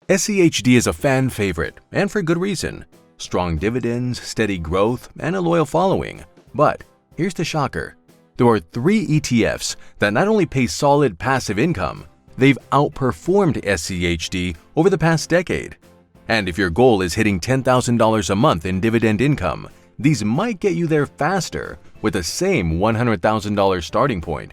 SCHD is a fan favorite, and for good reason. Strong dividends, steady growth, and a loyal following. But here's the shocker. There are 3 ETFs that not only pay solid passive income, they've outperformed SCHD over the past decade. And if your goal is hitting $10,000 a month in dividend income, these might get you there faster with the same $100,000 starting point.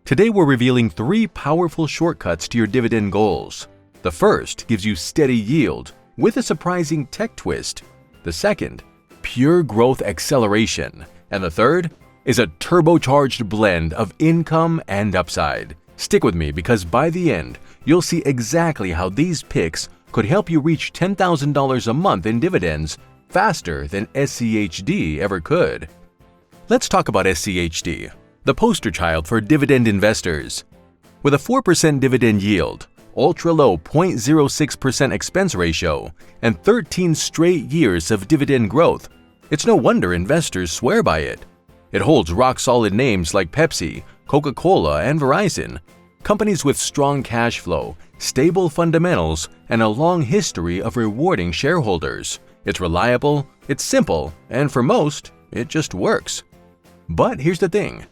Today we're revealing 3 powerful shortcuts to your dividend goals. The first gives you steady yield with a surprising tech twist. The second, pure growth acceleration. And the third is a turbocharged blend of income and upside. Stick with me because by the end, you'll see exactly how these picks could help you reach $10,000 a month in dividends faster than SCHD ever could. Let's talk about SCHD, the poster child for dividend investors. With a 4% dividend yield, ultra-low 0.06% expense ratio, and 13 straight years of dividend growth, it's no wonder investors swear by it. It holds rock-solid names like Pepsi, Coca-Cola, and Verizon, companies with strong cash flow, stable fundamentals, and a long history of rewarding shareholders. It's reliable, it's simple, and for most, it just works. But here's the thing.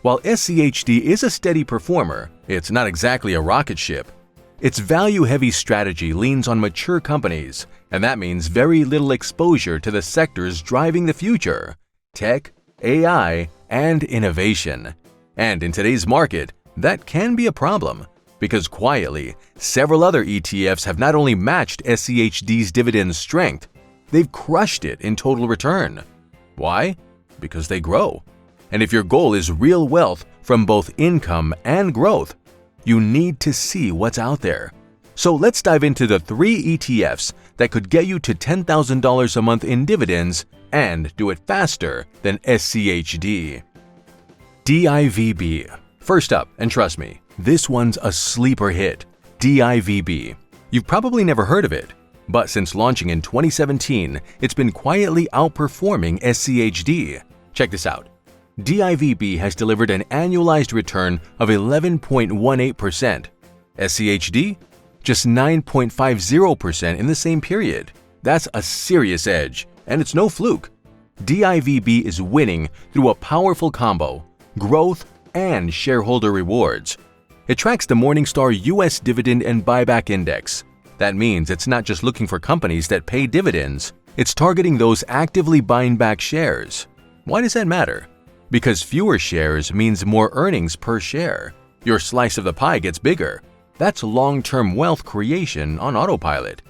While SCHD is a steady performer, it's not exactly a rocket ship. Its value-heavy strategy leans on mature companies, and that means very little exposure to the sectors driving the future: tech, AI, and innovation. And in today's market, that can be a problem, because quietly, several other ETFs have not only matched SCHD's dividend strength, they've crushed it in total return. Why? Because they grow. And if your goal is real wealth from both income and growth, you need to see what's out there. So let's dive into the 3 ETFs that could get you to $10,000 a month in dividends and do it faster than SCHD. DIVB. First up, and trust me, this one's a sleeper hit, DIVB. You've probably never heard of it, but since launching in 2017, it's been quietly outperforming SCHD. Check this out. DIVB has delivered an annualized return of 11.18%. SCHD? Just 9.50% in the same period. That's a serious edge, and it's no fluke. DIVB is winning through a powerful combo: growth and shareholder rewards. It tracks the Morningstar US Dividend and Buyback Index. That means it's not just looking for companies that pay dividends, it's targeting those actively buying back shares. Why does that matter? Because fewer shares means more earnings per share. Your slice of the pie gets bigger. That's long-term wealth creation on autopilot.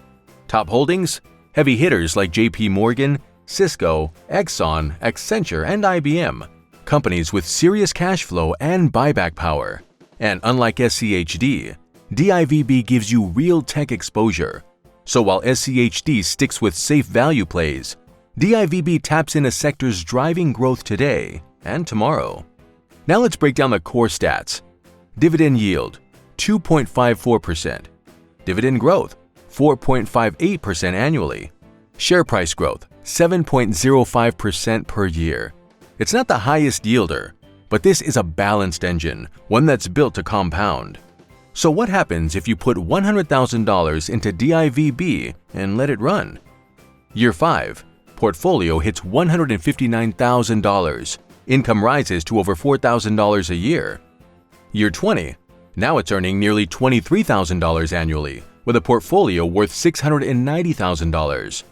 Top holdings? Heavy hitters like JP Morgan, Cisco, Exxon, Accenture, and IBM. Companies with serious cash flow and buyback power. And unlike SCHD, DIVB gives you real tech exposure. So while SCHD sticks with safe value plays, DIVB taps into sectors driving growth today and tomorrow. Now let's break down the core stats. Dividend yield, 2.54%. Dividend growth, 4.58% annually. Share price growth, 7.05% per year. It's not the highest yielder, but this is a balanced engine, one that's built to compound. So what happens if you put $100,000 into DIVB and let it run? Year 5, portfolio hits $159,000. Income rises to over $4,000 a year. Year 20, now it's earning nearly $23,000 annually, with a portfolio worth $690,000.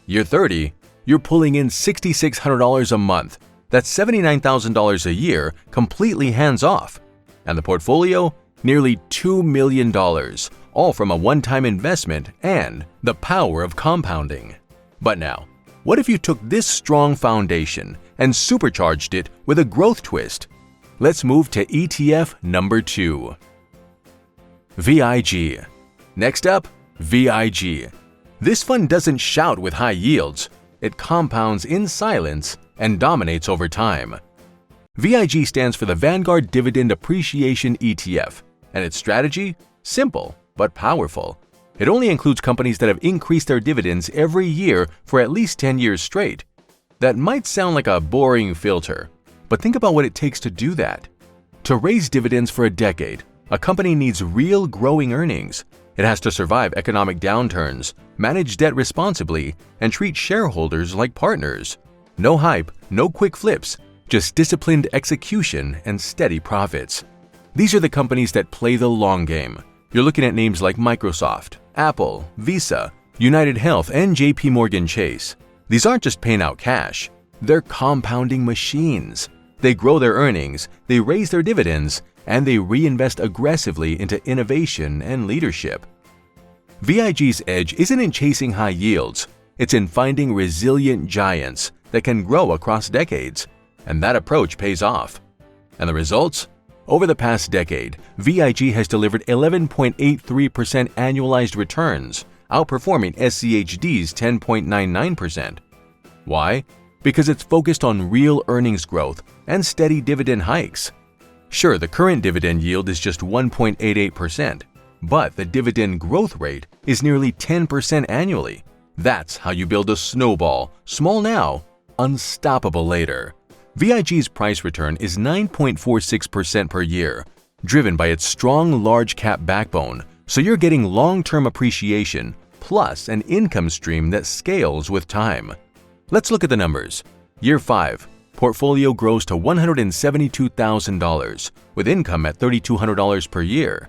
Year 30, you're pulling in $6,600 a month. That's $79,000 a year, completely hands-off. And the portfolio? Nearly $2 million, all from a one-time investment and the power of compounding. But now, what if you took this strong foundation and supercharged it with a growth twist? Let's move to ETF number 2. VIG. Next up, VIG. This fund doesn't shout with high yields. It compounds in silence and dominates over time. VIG stands for the Vanguard Dividend Appreciation ETF, and its strategy? Simple, but powerful. It only includes companies that have increased their dividends every year for at least 10 years straight. That might sound like a boring filter, but think about what it takes to do that. To raise dividends for a decade, a company needs real growing earnings. It has to survive economic downturns, manage debt responsibly, and treat shareholders like partners. No hype, no quick flips, just disciplined execution and steady profits. These are the companies that play the long game. You're looking at names like Microsoft, Apple, Visa, United Health, and JP Morgan Chase. These aren't just paying out cash. They're compounding machines. They grow their earnings, they raise their dividends, and they reinvest aggressively into innovation and leadership. VIG's edge isn't in chasing high yields, it's in finding resilient giants that can grow across decades. And that approach pays off. And the results? Over the past decade, VIG has delivered 11.83% annualized returns, outperforming SCHD's 10.99%. Why? Because it's focused on real earnings growth and steady dividend hikes. Sure, the current dividend yield is just 1.88%, but the dividend growth rate is nearly 10% annually. That's how you build a snowball, small now, unstoppable later. VIG's price return is 9.46% per year, driven by its strong large-cap backbone, so you're getting long-term appreciation plus an income stream that scales with time. Let's look at the numbers. Year 5, portfolio grows to $172,000, with income at $3,200 per year.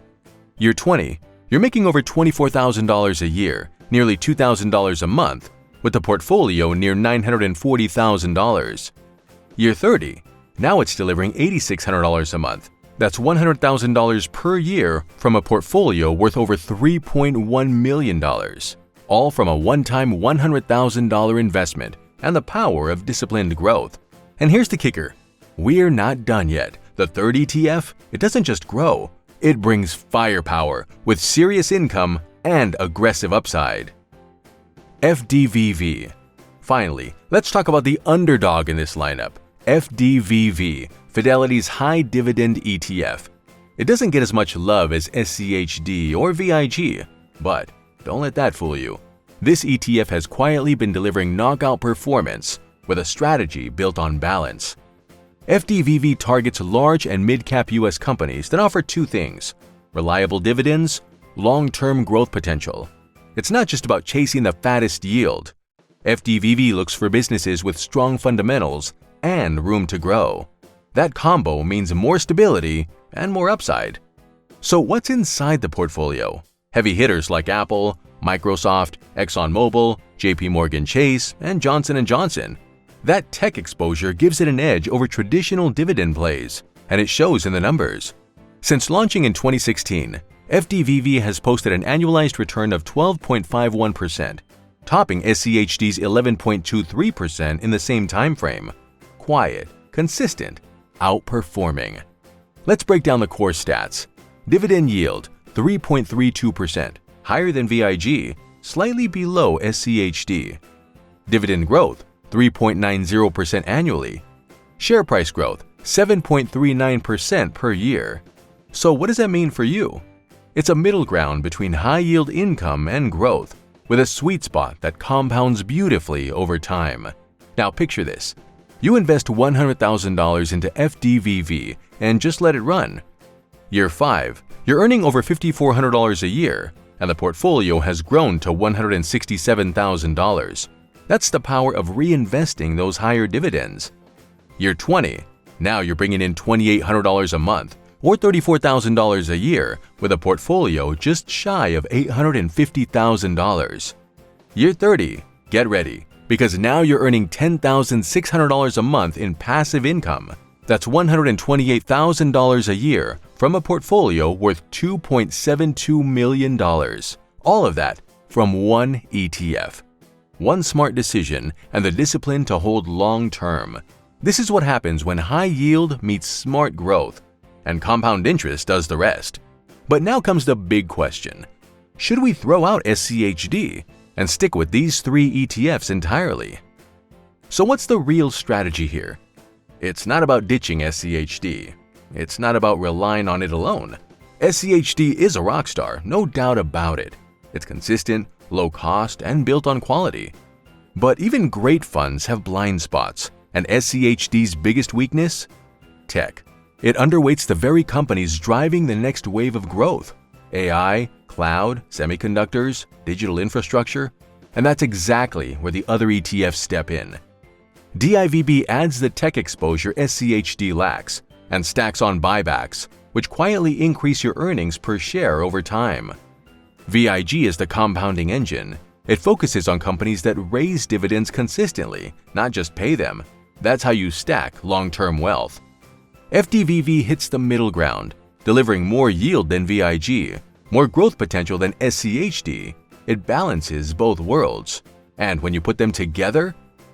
Year 20, you're making over $24,000 a year, nearly $2,000 a month, with the portfolio near $940,000. Year 30, now it's delivering $8,600 a month. That's $100,000 per year from a portfolio worth over $3.1 million, all from a one-time $100,000 investment and the power of disciplined growth. And here's the kicker. We're not done yet. The third ETF, it doesn't just grow, it brings firepower with serious income and aggressive upside. FDVV. Finally, let's talk about the underdog in this lineup. FDVV, Fidelity's high dividend ETF. It doesn't get as much love as SCHD or VIG, but don't let that fool you. This ETF has quietly been delivering knockout performance with a strategy built on balance. FDVV targets large and mid-cap US companies that offer two things: reliable dividends, long-term growth potential. It's not just about chasing the fattest yield. FDVV looks for businesses with strong fundamentals and room to grow. That combo means more stability and more upside. So what's inside the portfolio? Heavy hitters like Apple, Microsoft, ExxonMobil, JP Morgan Chase, and Johnson & Johnson. That tech exposure gives it an edge over traditional dividend plays, and it shows in the numbers. Since launching in 2016, FDVV has posted an annualized return of 12.51%, topping SCHD's 11.23% in the same time frame. Quiet, consistent, outperforming. Let's break down the core stats. Dividend yield, 3.32%, higher than VIG, slightly below SCHD. Dividend growth, 3.90% annually. Share price growth, 7.39% per year. So what does that mean for you? It's a middle ground between high-yield income and growth, with a sweet spot that compounds beautifully over time. Now picture this. You invest $100,000 into FDVV and just let it run. Year 5, you're earning over $5,400 a year, and the portfolio has grown to $167,000. That's the power of reinvesting those higher dividends. Year 20, now you're bringing in $2,800 a month, or $34,000 a year, with a portfolio just shy of $850,000. Year 30, get ready, because now you're earning $10,600 a month in passive income. That's $128,000 a year from a portfolio worth $2.72 million. All of that from one ETF. One smart decision and the discipline to hold long term. This is what happens when high yield meets smart growth, and compound interest does the rest. But now comes the big question. Should we throw out SCHD and stick with these three ETFs entirely? So what's the real strategy here? It's not about ditching SCHD. It's not about relying on it alone. SCHD is a rock star, no doubt about it. It's consistent, low cost, and built on quality. But even great funds have blind spots, and SCHD's biggest weakness? Tech. It underweights the very companies driving the next wave of growth. AI, cloud, semiconductors, digital infrastructure, and that's exactly where the other ETFs step in. DIVB adds the tech exposure SCHD lacks and stacks on buybacks, which quietly increase your earnings per share over time. VIG is the compounding engine. It focuses on companies that raise dividends consistently, not just pay them. That's how you stack long-term wealth. FDVV hits the middle ground, delivering more yield than VIG, more growth potential than SCHD. It balances both worlds. And when you put them together,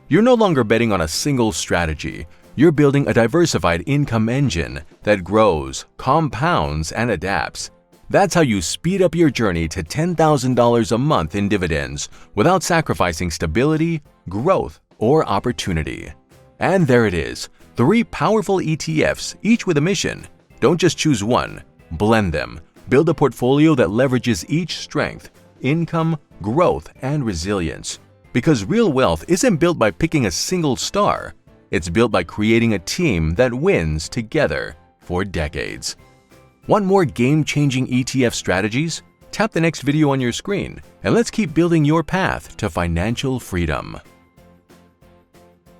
you're no longer betting on a single strategy. You're building a diversified income engine that grows, compounds, and adapts. That's how you speed up your journey to $10,000 a month in dividends without sacrificing stability, growth, or opportunity. And there it is, 3 powerful ETFs, each with a mission. Don't just choose one, blend them. Build a portfolio that leverages each strength, income, growth, and resilience. Because real wealth isn't built by picking a single star. It's built by creating a team that wins together for decades. Want more game-changing ETF strategies? Tap the next video on your screen, and let's keep building your path to financial freedom.